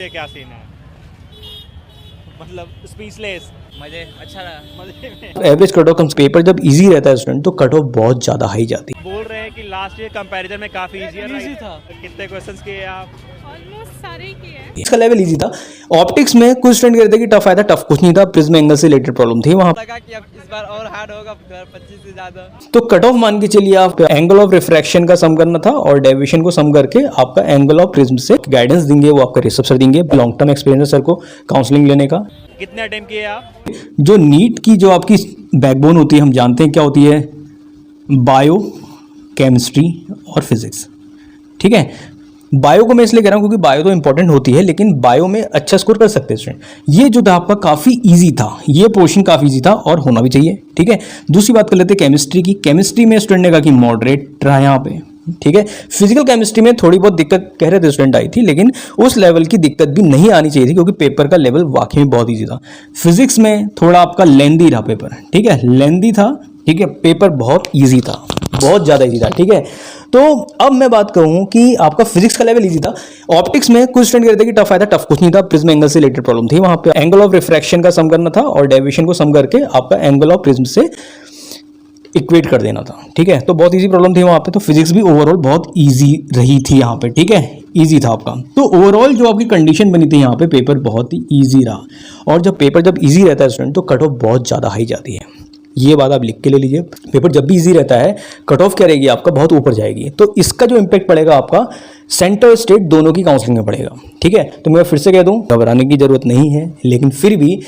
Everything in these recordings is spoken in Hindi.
ये क्या सीन है? मतलब स्पीचलेस। मजे अच्छा रहा। मजे में average cut off comes paper जब इजी रहता है स्टूडेंट तो कट ऑफ बहुत ज़्यादा हाई जाती है। बोल रहे हैं कि लास्ट ईयर कंपैरिजन में काफी इजी था। कितने क्वेश्चंस किए आप? ऑलमोस्ट सारे ही किए हैं। इसका लेवल इजी था। ऑप्टिक्स में कुछ स्टूडेंट कहते हैं कि टफ आया था, टफ कुछ नहीं था, प्रिज्म एंगल से रिलेटेड प्रॉब्लम थी वहाँ। लगा कि अब इस बार और हार्ड होगा 25 से ज्यादा। तो कट ऑफ मान के चलिए आप एंगल ऑफ रिफ्रैक्शन का सम करना था और डेविएशन को सम करके आपका एंगल ऑफ प्रिज्म से गाइडेंस देंगे, वो आपका रिसर्च सर देंगे। लॉन्ग टर्म एक्सपीरियंस है सर को काउंसलिंग लेने का। कितने अटेम्प्ट किए आप? जो नीट की जो आपकी बैकबोन होती है, हम जानते हैं क्या होती है, बायो, केमिस्ट्री और फिजिक्स। ठीक है, बायो को मैं इसलिए कह रहा हूँ क्योंकि बायो तो इंपॉर्टेंट होती है, लेकिन बायो में अच्छा स्कोर कर सकते हैं स्टूडेंट। ये जो था आपका काफ़ी इजी था, ये पोर्शन काफ़ी इजी था और होना भी चाहिए। ठीक है, दूसरी बात कर लेते हैं केमिस्ट्री की। केमिस्ट्री में स्टूडेंट ने कहा कि मॉडरेट रहा यहाँ पे। ठीक है, फिजिकल केमिस्ट्री में थोड़ी बहुत दिक्कत कह रहे थे स्टूडेंट आई थी, लेकिन उस लेवल की दिक्कत भी नहीं आनी चाहिए थी क्योंकि पेपर का लेवल वाकई में बहुत ईजी था। फिजिक्स में थोड़ा आपका लेंदी रहा पेपर। ठीक है, लेंदी था। ठीक है, पेपर बहुत ईजी था, बहुत ज़्यादा ईजी था। ठीक है, तो अब मैं बात कहूँ कि आपका फिजिक्स का लेवल इजी था। ऑप्टिक्स में कुछ स्टूडेंट कहते हैं कि टफ आया था, टफ कुछ नहीं था, प्रिज्म एंगल से रिलेटेड प्रॉब्लम थी वहाँ पे। एंगल ऑफ रिफ्रैक्शन का सम करना था और डेविएशन को सम करके आपका एंगल ऑफ प्रिज्म से इक्वेट कर देना था। ठीक है, तो बहुत इजी प्रॉब्लम थी वहाँ पे। तो फिजिक्स भी ओवरऑल बहुत इजी रही थी यहाँ पे। ठीक है, इजी था आपका। तो ओवरऑल जो आपकी कंडीशन बनी थी यहाँ पे, पेपर बहुत ही इजी रहा। और जब पेपर जब इजी रहता है स्टूडेंट तो कट ऑफ बहुत ज़्यादा हाई जाती है। ये बात आप लिख के ले लीजिए। पेपर जब भी इजी रहता है कट ऑफ क्या रहेगी आपका, बहुत ऊपर जाएगी। तो इसका जो इम्पैक्ट पड़ेगा आपका सेंटर और स्टेट दोनों की काउंसलिंग में पड़ेगा। ठीक है, तो मैं फिर से कह दूं, घबराने की जरूरत नहीं है, लेकिन फिर भी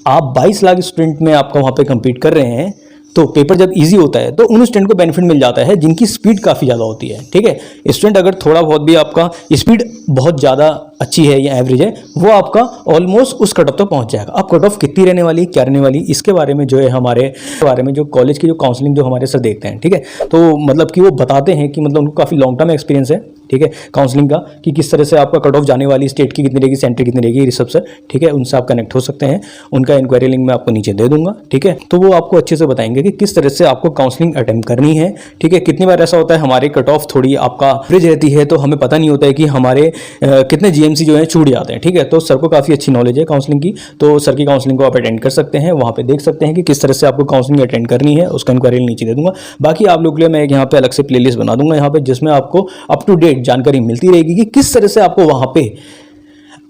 आप 22 लाख स्टूडेंट में आपका वहाँ पे compete कर रहे हैं, तो पेपर जब इजी होता है तो उन स्टूडेंट को बेनिफिट मिल जाता है जिनकी स्पीड काफ़ी ज़्यादा होती है। ठीक है, स्टूडेंट अगर थोड़ा बहुत भी आपका स्पीड बहुत ज़्यादा अच्छी है या एवरेज है, वो आपका ऑलमोस्ट उस कट ऑफ तक पहुंच जाएगा। अब कट ऑफ कितनी रहने वाली, क्या रहने वाली, इसके बारे में जो है हमारे बारे में जो कॉलेज की जो काउंसलिंग जो हमारे सर देखते हैं। ठीक है, तो मतलब कि वो बताते हैं कि मतलब उनको काफ़ी लॉन्ग टर्म एक्सपीरियंस है। ठीक है, काउंसलिंग का कि किस तरह से आपका कट ऑफ जाने वाली, स्टेट की कितनी रहेगी, सेंटर कितनी रहेगी, रिसर्च सर। ठीक है, उनसे आप कनेक्ट हो सकते हैं। उनका इंक्वायरी लिंक मैं आपको नीचे दे दूंगा। ठीक है, तो वो आपको अच्छे से बताएंगे कि किस तरह से आपको काउंसलिंग अटेम्प्ट करनी है। ठीक है, कितनी बार ऐसा होता है हमारे कट ऑफ थोड़ी आपका एवरेज रहती है तो हमें पता नहीं होता है कि हमारे कितने जीएमसी जो है छूट जाते हैं। ठीक है, तो सर को काफ़ी अच्छी नॉलेज है काउंसलिंग की, तो सर की काउंसलिंग को आप अटेंड कर सकते हैं। वहाँ पे देख सकते हैं कि किस तरह से आपको काउंसलिंग अटेंड करनी है, उसका इंक्वायरी नीचे दे दूंगा। बाकी आप लोग के लिए मैं एक यहाँ पे अलग से प्लेलिस्ट बना दूंगा यहाँ पे, जिसमें आपको अप टू डेट जानकारी मिलती रहेगी कि किस तरह से आपको वहाँ पे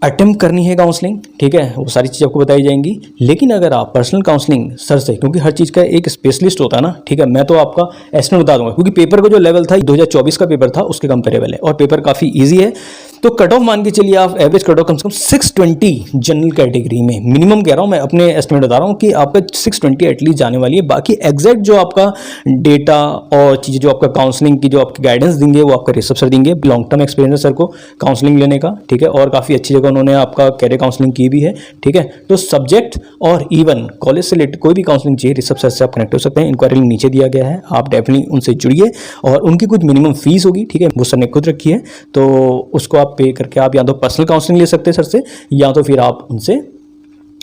अटेम्प्ट करनी है काउंसलिंग। ठीक है, वो सारी चीज़ आपको बताई जाएंगी। लेकिन अगर आप पर्सनल काउंसलिंग सर से, क्योंकि हर चीज़ का एक स्पेशलिस्ट होता है ना। ठीक है, मैं तो आपका एस्टिमेट बता दूंगा क्योंकि पेपर का जो लेवल था 2024 का पेपर था उसके कंपेरेबल है और पेपर काफ़ी ईजी है। तो कट ऑफ मान के चलिए आप एवरेज कट ऑफ कम से कम 620 जनरल कैटेगरी में मिनिमम कह रहा हूँ मैं, अपने एस्टिमेट बता रहा हूँ कि आपका 620 एटलीस्ट जाने वाली है। बाकी एग्जैक्ट जो आपका डेटा और चीज़ें जो आपका काउंसलिंग की जो आपकी गाइडेंस देंगे वो आपका रिसर्च सर देंगे। लॉन्ग टर्म एक्सपीरियंस सर को काउंसलिंग लेने का। ठीक है, और काफ़ी अच्छी जगह उन्होंने आपका कैरियर काउंसलिंग की भी है। ठीक है, तो सब्जेक्ट और इवन कॉलेज से रिलेटेड कोई भी काउंसलिंग चाहिए, रिसर्च सर से आप कनेक्ट हो सकते हैं। इंक्वायरी लिंक नीचे दिया गया है, आप डेफिनेटली उनसे जुड़िए। और उनकी कुछ मिनिमम फीस होगी। ठीक है, वो सर ने खुद रखी है, तो उसको आप पे करके आप या तो पर्सनल काउंसलिंग ले सकते हैं सर से, या तो फिर आप उनसे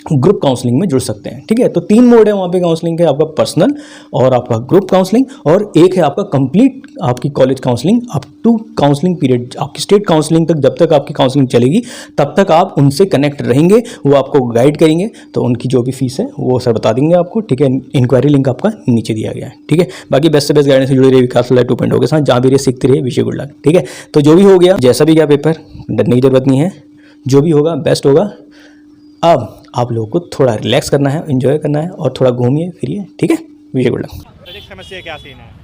ग्रुप काउंसलिंग में जुड़ सकते हैं। ठीक है, तो 3 मोड है वहाँ पे काउंसलिंग के, आपका पर्सनल और आपका ग्रुप काउंसलिंग, और एक है आपका कंप्लीट आपकी college counselling up to counselling period, आपकी स्टेट काउंसलिंग तक। जब तक आपकी काउंसलिंग चलेगी तब तक आप उनसे कनेक्ट रहेंगे, वो आपको गाइड करेंगे। तो उनकी जो भी फीस है वो सर बता देंगे आपको। ठीक है, इंक्वायरी लिंक आपका नीचे दिया गया है। ठीक है, बाकी बेस्ट से बेस्ट गाइडेंस से जुड़े रहिए विकास लाइव 2.0 के साथ, जहाँ भी रहे सीखते रहिए। Wish you good luck. ठीक है, तो जो भी हो गया, जैसा भी गया पेपर, डरने की जरूरत नहीं है, जो भी होगा बेस्ट होगा। अब आप लोगों को थोड़ा रिलैक्स करना है, एंजॉय करना है और थोड़ा घूमिए फिरिए। ठीक है, विश यू गुड लक। समस्या क्या सीन है?